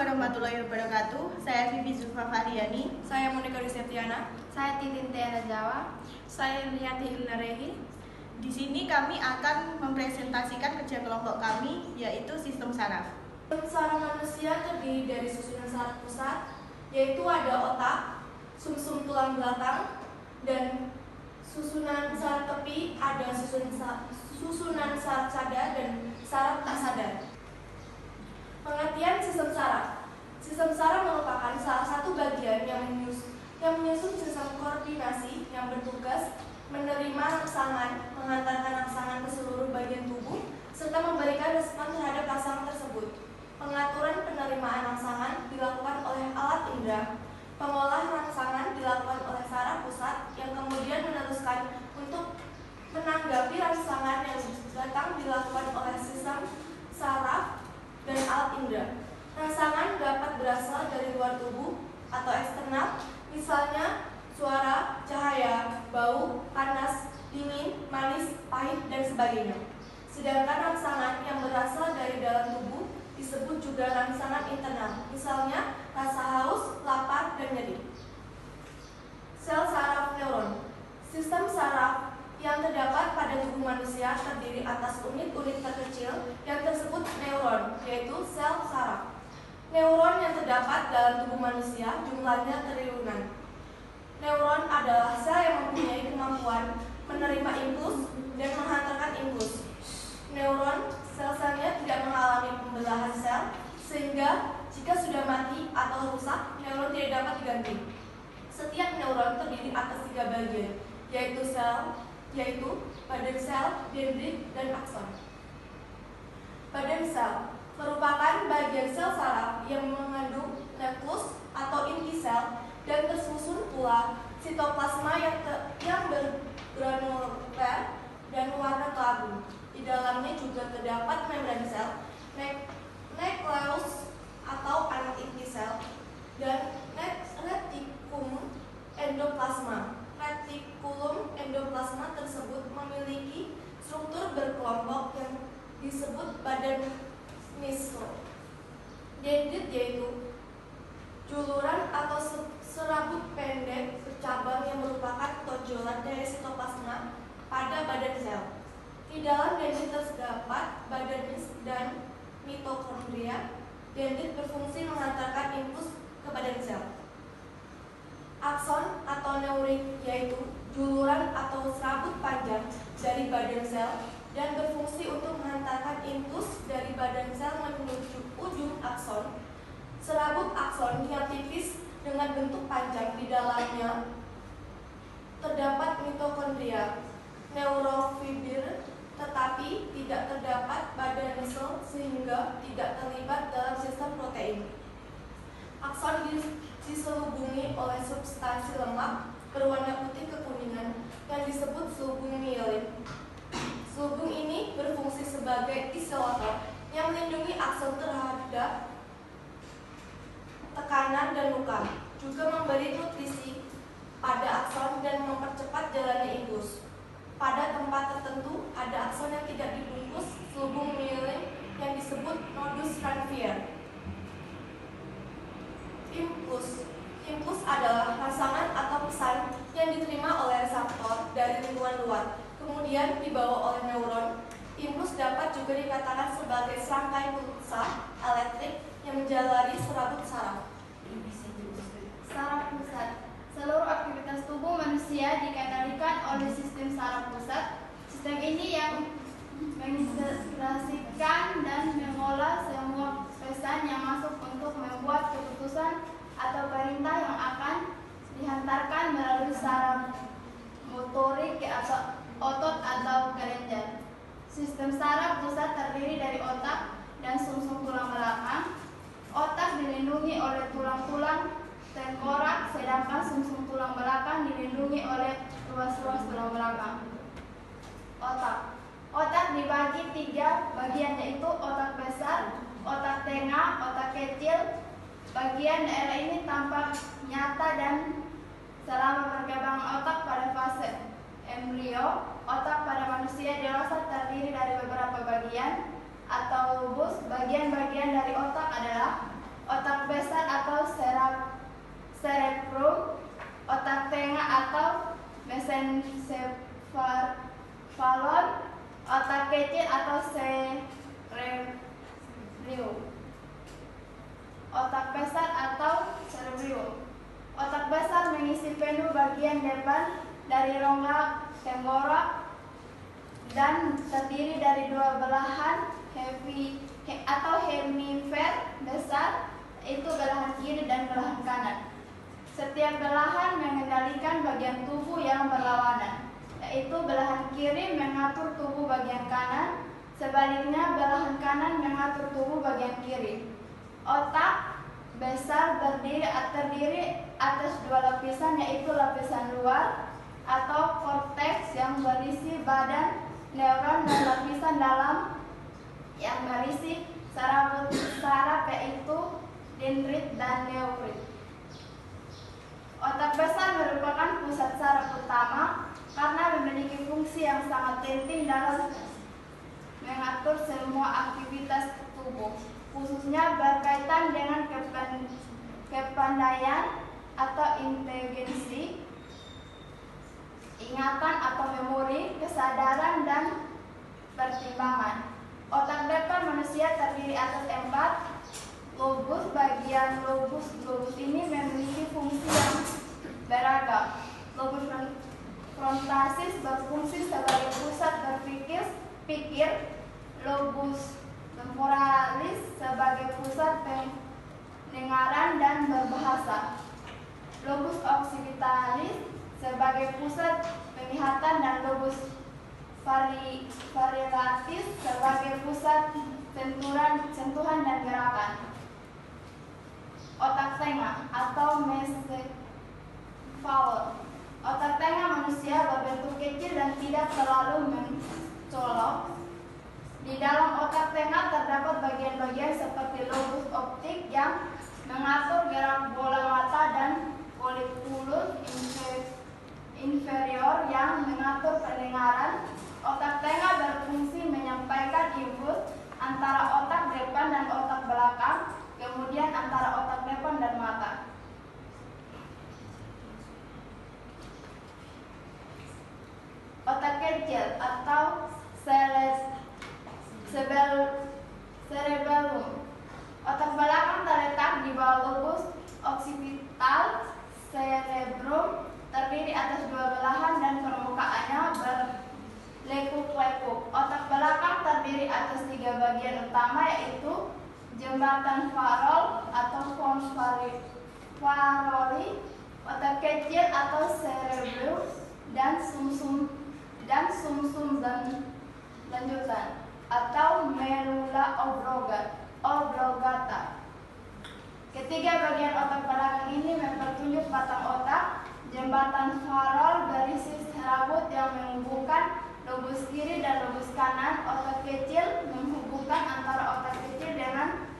warahmatullahi wabarakatuh. Saya Vivi Zulfa Fahriani. Saya Monika Risetiana. Saya Titin Tiana Jawa. Saya Liati Ilnarehi. Di sini kami akan mempresentasikan kerja kelompok kami, yaitu sistem saraf. Saraf manusia terdiri dari susunan saraf pusat, yaitu ada otak, sumsum tulang belakang, dan susunan saraf tepi, ada susunan saraf sadar dan saraf tak sadar. Pengertian sistem saraf. Sistem saraf merupakan salah satu bagian yang menyusun sistem koordinasi yang bertugas menerima rangsangan, mengantarkan rangsangan ke seluruh bagian tubuh, serta memberikan respon terhadap rangsangan tersebut. Pengaturan penerimaan rangsangan dilakukan oleh alat indera. Pengolahan rangsangan dilakukan oleh saraf pusat yang kemudian meneruskan untuk menanggapi rangsangan yang datang dilakukan oleh sistem saraf dan alat indera. Rangsangan dapat berasal dari luar tubuh atau eksternal, misalnya suara, cahaya, bau, panas, dingin, manis, pahit, dan sebagainya. Sedangkan rangsangan yang berasal dari dalam tubuh disebut juga rangsangan internal, misalnya rasa haus, lapar, dan nyeri. Sel saraf neuron. Sistem saraf yang terdapat pada tubuh manusia terdiri atas unit-unit terkecil yang tersebut neuron, yaitu sel saraf. Neuron yang terdapat dalam tubuh manusia jumlahnya triliunan. Neuron adalah sel yang mempunyai kemampuan menerima impuls dan menghantarkan impuls. Neuron, sel-selnya tidak mengalami pembelahan sel, sehingga jika sudah mati atau rusak, neuron tidak dapat diganti. Setiap neuron terdiri atas 3 bagian, yaitu badan sel, dendrit, dan akson. Badan sel merupakan bagian sel saraf yang mengandung nuklus atau inti sel dan tersusun pula sitoplasma yang bergranuler dan warna kelabu. Di dalamnya juga terdapat membran sel, nukleus atau anak inti sel, dan retikulum endoplasma. Retikulum endoplasma tersebut memiliki struktur berkelompok yang disebut badan mislo. Dendrit yaitu juluran atau serabut pendek bercabang yang merupakan tonjolan dari sitoplasma pada badan sel. Di dalam dendrit terdapat badan dan mitokondria. Dendrit berfungsi mengantarkan impuls ke badan sel. Akson atau neurin yaitu juluran atau serabut panjang dari badan sel dan berfungsi untuk menghantarkan impuls dari badan sel menuju ujung akson. Serabut akson yang tipis dengan bentuk panjang, di dalamnya terdapat mitokondria, neurofibir, tetapi tidak terdapat badan sel sehingga tidak terlibat dalam sistem protein. Akson diselubungi oleh substansi lemak berwarna putih kekuningan yang disebut selubung mielin. Selubung ini berfungsi sebagai isolator yang melindungi akson terhadap tekanan dan luka, juga memberi nutrisi pada akson dan mempercepat jalannya impuls. Pada tempat tertentu ada akson yang tidak dibungkus selubung mielin yang disebut nodus Ranvier. Impuls adalah rangsangan atau pesan yang diterima oleh reseptor dari lingkungan luar, kemudian dibawa oleh neuron. Impuls dapat juga dikatakan sebagai serangkai pulsa elektrik yang menjalari serabut saraf. Saraf pusat. Seluruh aktivitas tubuh manusia dikendalikan oleh sistem saraf pusat. Sistem ini yang mengintegrasikan dan mengolah semua pesan yang masuk untuk membuat keputusan atau perintah yang akan dihantarkan melalui saraf motorik ke otot atau kelenjar. Sistem saraf pusat terdiri dari otak dan sumsum tulang belakang. Otak dilindungi oleh tulang-tulang tengkorak, sedangkan sumsum tulang belakang dilindungi oleh ruas-ruas tulang belakang. Otak dibagi 3 bagian, yaitu otak besar, otak tengah, otak kecil. Bagian daerah ini tampak nyata dan selama perkembangan otak pada fase embrio. Otak pada manusia dewasa terdiri dari beberapa bagian atau lobus. Bagian-bagian dari otak adalah otak mengisi penuh bagian depan dari rongga tenggorok dan terdiri dari dua belahan hemisfer besar, yaitu belahan kiri dan belahan kanan. Setiap belahan mengendalikan bagian tubuh yang berlawanan, yaitu belahan kiri mengatur tubuh bagian kanan, sebaliknya belahan kanan mengatur tubuh bagian kiri. Otak besar terdiri atas dua lapisan, yaitu lapisan luar atau korteks yang berisi badan neuron dan lapisan dalam yang berisi saraf, yaitu dendrit dan neurit. Otak besar merupakan pusat saraf utama karena memiliki fungsi yang sangat penting dalam mengatur semua aktivitas tubuh, khususnya berkaitan dengan kepandaian atau inteligensi, ingatan atau memori, kesadaran, dan pertimbangan. Otak depan manusia terdiri atas 4 lobus. Bagian lobus ini memiliki fungsi yang beragam. Lobus frontalis berfungsi sebagai pusat pikir, lobus temporalis sebagai pusat pendengaran dan berbahasa, lobus occipitalis sebagai pusat penglihatan, dan lobus variatis sebagai pusat sentuhan dan gerakan. Otak tengah atau mesencephalon. Otak tengah manusia berbentuk kecil dan tidak terlalu mencolok. Di dalam otak tengah terdapat bagian-bagian seperti lobus optik yang mengatur gerak bola mata dan colliculus inferior yang mengatur pendengaran. Otak tengah berfungsi menyampaikan impuls antara otak depan dan otak belakang, kemudian antara otak depan dan mata. Otak kecil atau cerebellum. Otak belakang terletak di bawah lobus occipital. Cerebrum terdiri atas dua belahan dan permukaannya berlekuk-lekuk. Otak belakang terdiri atas 3 bagian utama, yaitu jembatan Farol atau pons Faroli, otak kecil atau cerebellum, dan sumsum lanjutan atau medulla oblongata. Ketiga bagian otak belakang ini mempertunjuk batang otak. Jembatan Farol berisi serabut yang menghubungkan lobus kiri dan lobus kanan. Otak kecil menghubungkan antara otak kecil dengan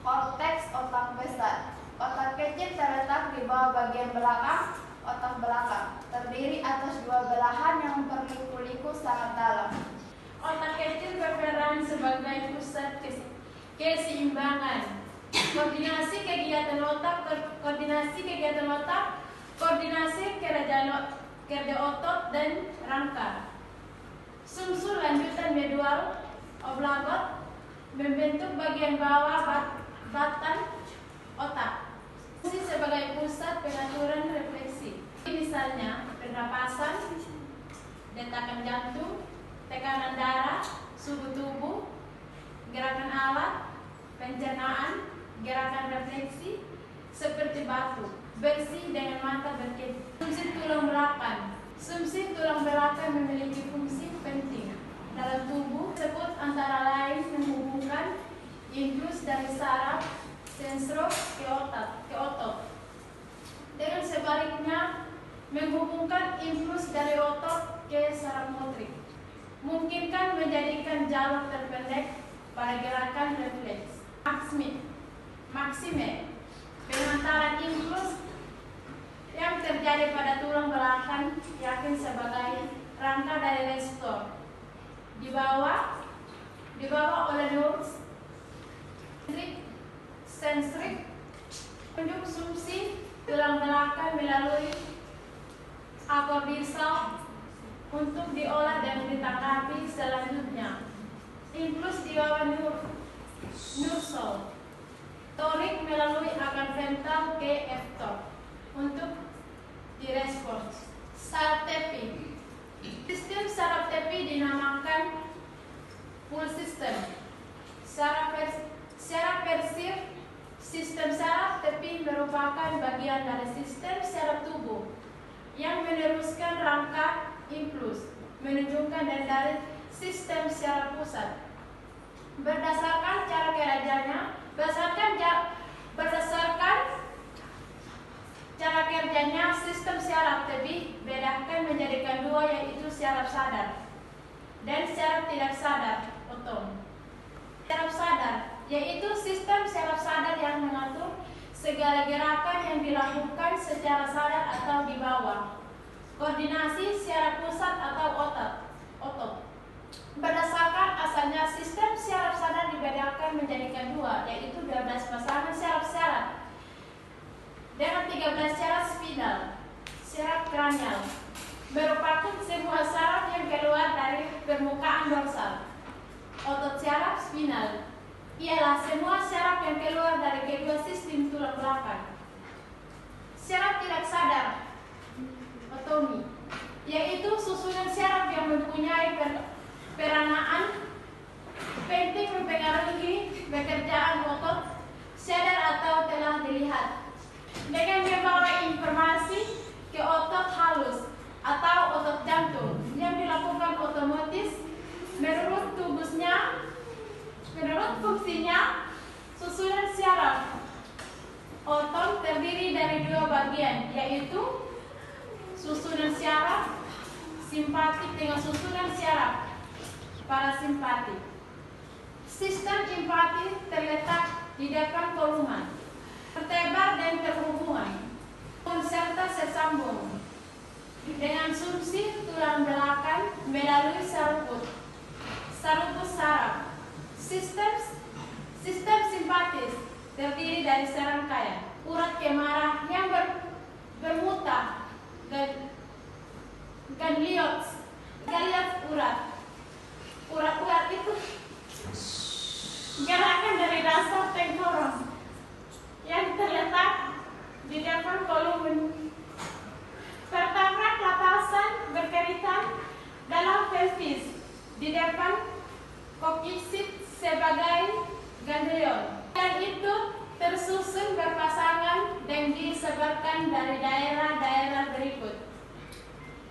korteks otak besar. Otak kecil terletak di bawah bagian belakang otak belakang, terdiri atas 2 belahan yang berliku-liku sangat dalam. Otak kecil berperan sebagai pusat keseimbangan, koordinasi kegiatan otak, koordinasi kerja otot dan rangka. Sumsum lanjutan medial oblagot membentuk bagian bawah batang otak. Fungsi sebagai pusat pengaturan refleksi. Misalnya pernapasan, dentakan jantung, tekanan darah, suhu tubuh, gerakan alat, pencernaan, gerakan refleksi seperti batuk, bersih dengan mata berkedip. Fungsi tulang belakang. Fungsi tulang belakang memiliki fungsi penting dalam tubuh tersebut, antara lain menghubungkan impuls dari saraf sensor ke otot. Dengan sebaliknya, menghubungkan impuls dari otot ke saraf motorik. Mungkinkan menjadikan jalur terpendek pada gerakan refleks. Maksime pengantaran impuls yang terjadi pada tulang belakang yakin sebagai rangka dari restor. Dibawa oleh nerves sensrik, konsumsi tulang belakang melalui akordisal untuk diolah dan ditangkapi selanjutnya. Impuls di bawah nursol, torik melalui akar ventral ke eftor untuk direspons. Saraf tepi. Sistem saraf tepi dinamakan full system. Secara persif, sistem saraf tepi merupakan bagian dari sistem saraf tubuh yang meneruskan rangka impuls menunjukkan dari sistem saraf pusat. Berdasarkan cara kerjanya, sistem saraf tepi bedakan menjadikan dua, yaitu saraf sadar dan saraf tidak sadar otom. Saraf sadar yaitu sistem saraf sadar yang mengatur segala gerakan yang dilakukan secara sadar atau di bawah koordinasi saraf pusat atau otot. Berdasarkan asalnya, sistem saraf sadar dibedakan menjadikan dua, yaitu 12 pasangan saraf dengan 13 saraf spinal. Saraf kranial merupakan semua saraf yang keluar dari permukaan dorsal. Otot saraf spinal ialah semua saraf yang keluar dari kedua sistem tulang belakang. Saraf tidak sadar otomi yaitu susunan saraf yang mempunyai peranaan penting mempengaruhi pekerjaan otot sadar atau telah dilihat dengan membawa informasi ke otot halus atau otot jantung yang dilakukan otomatis menurut fungsinya. Susunan saraf otot terdiri dari dua bagian, yaitu susunan saraf simpatik dengan susunan saraf parasimpatik. Sistem simpatik terletak di depan koluma, tertebar dan terhubungan serta tersambung dengan sumsi tulang belakang melalui saruput saraf. Sistem simpatis terdiri dari serangkaian urat kemarah yang bermuta ganglions urat itu gerakan dari dasar tengkorak yang terletak di depan kolum tertabrak lapasan berkeritan dalam pelvis di depan koksiksit sebagai ganglion, dan itu tersusun berpasangan dan disebarkan dari daerah-daerah berikut: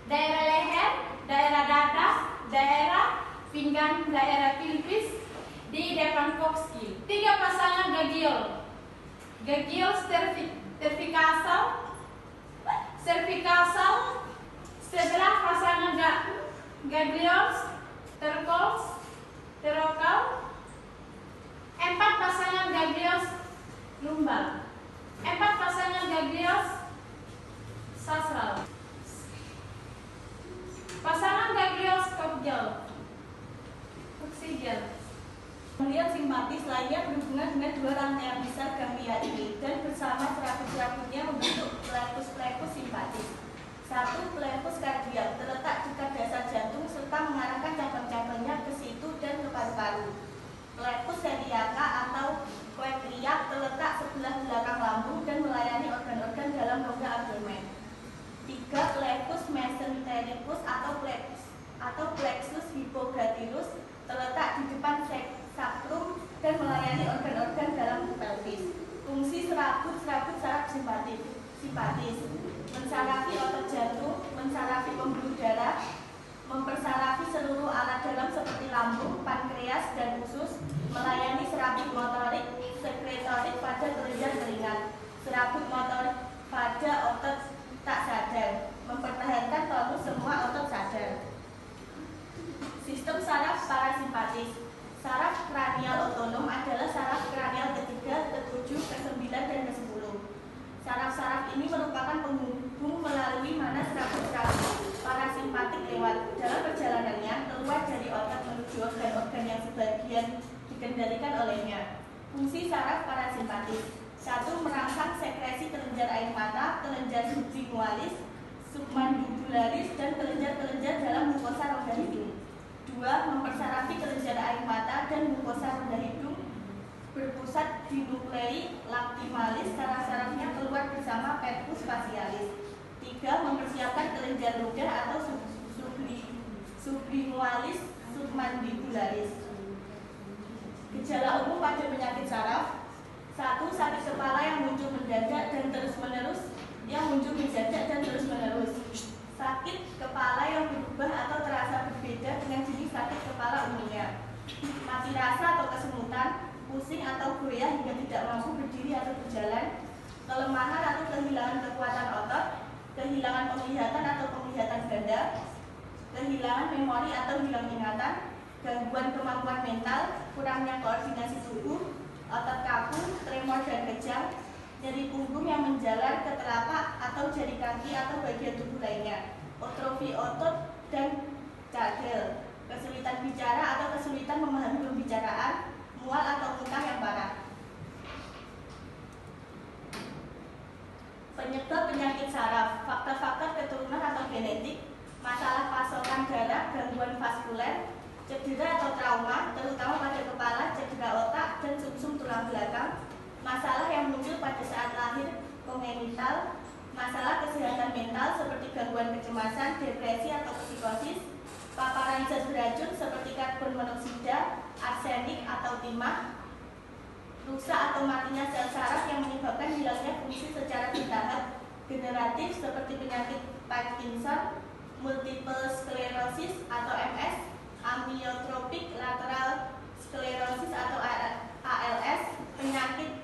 daerah leher, daerah dada, daerah pinggang, daerah pelvis di depan koksil. 3 pasangan gagiol cervical, sebelah pasangan ganglions terokal, 4 pasangan ganglions lumbal, 4 pasangan ganglions sacral, pasangan ganglions coccygeal. Kemudian simpatis lainnya berhubungan dengan dua rangkaian besar ganglia ini dan bersama serabut-serabutnya membentuk plexus simpatis. 1. Plexus kardiak terletak dekat dasar jantung serta mengarahkan cabang-cabangnya ke situ dan ke paru-paru. Plexus celiaca atau celiac terletak sebelah belakang lambung dan melayani organ-organ dalam rongga abdomen. 3. Plexus mesentericus atau plexus hypogatyrus terletak di depan sacrum dan melayani organ-organ dalam pelvis. Fungsi serabut saraf simpatis: mensarafi otot jantung, mensarafi pembuluh darah, mempersarafi seluruh alat dalam seperti lambung, pankreas, dan usus, melayani serabut motorik, sekretorik pada kelenjar keringat, serabut motorik pada otot tak sadar, mempertahankan tonus semua otot sadar. Sistem saraf parasimpatis. Saraf kranial otonom adalah saraf kranial ketiga, ke-7, ke-9, dan ke-10. Saraf-saraf ini merupakan penghubung melalui mana serabut-serabut parasimpatik lewat. Dalam perjalanannya, keluar dari otak menuju organ-organ yang sebagian dikendalikan olehnya. Fungsi saraf parasimpatis: 1. Merangsang sekresi kelenjar air mata, kelenjar sublingualis, submandibularis, dan kelenjar-kelenjar dalam mukosa rongga hidung. 2. Mempersarafi kelenjar air mata dan mukosa rongga hidung berpusat di nuklei lactimalis, saraf-sarafnya keluar bersama peptus facialis. 3. ketiga, mempersiapkan kelenjar ludah atau sublingualis submandibularis. Gejala umum pada penyakit saraf: 1. Sakit kepala yang muncul mendadak dan terus-menerus, sakit kepala yang berubah atau terasa berbeda dengan jenis sakit kepala umumnya. Mati rasa atau kesemutan, pusing atau goyah hingga tidak mampu berdiri atau berjalan, kelemahan atau kehilangan kekuatan otot, kehilangan penglihatan atau penglihatan ganda, kehilangan memori atau hilang ingatan, gangguan kemampuan mental, kurangnya koordinasi tubuh, otot kaku, tremor dan kejang, nyeri punggung yang menjalar ke telapak atau jari kaki atau bagian tubuh lainnya, atrofi otot dan cadel, kesulitan bicara atau kesulitan memahami pembicaraan, mual atau muntah yang parah. Penyebab penyakit saraf: faktor-faktor keturunan atau genetik, masalah pasokan darah, gangguan vaskuler, cedera atau trauma, terutama pada kepala, cedera otak, dan sumsum tulang belakang, masalah yang muncul pada saat lahir, kongenital, masalah kesehatan mental seperti gangguan kecemasan, depresi atau psikosis, paparan zat beracun seperti karbon monoksida, arsenik atau timah, rusak atau matinya sel saraf yang menyebabkan hilangnya fungsi secara bertahap, generatif seperti penyakit Parkinson, multiple sclerosis atau MS, amyotrophic lateral sclerosis atau ALS, penyakit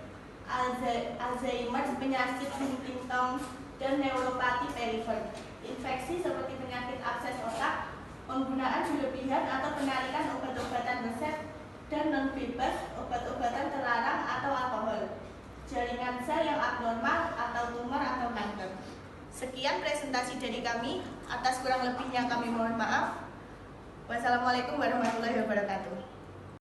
Alzheimer, penyakit Huntington, dan neuropati perifer, infeksi seperti penyakit abses otak, penggunaan berlebihan atau penarikan obat-obatan resep dan non-bebas, obat-obatan terlarang atau alkohol, jaringan sel yang abnormal atau tumor atau kanker. Sekian presentasi dari kami. Atas kurang lebihnya kami mohon maaf. Wassalamualaikum warahmatullahi wabarakatuh.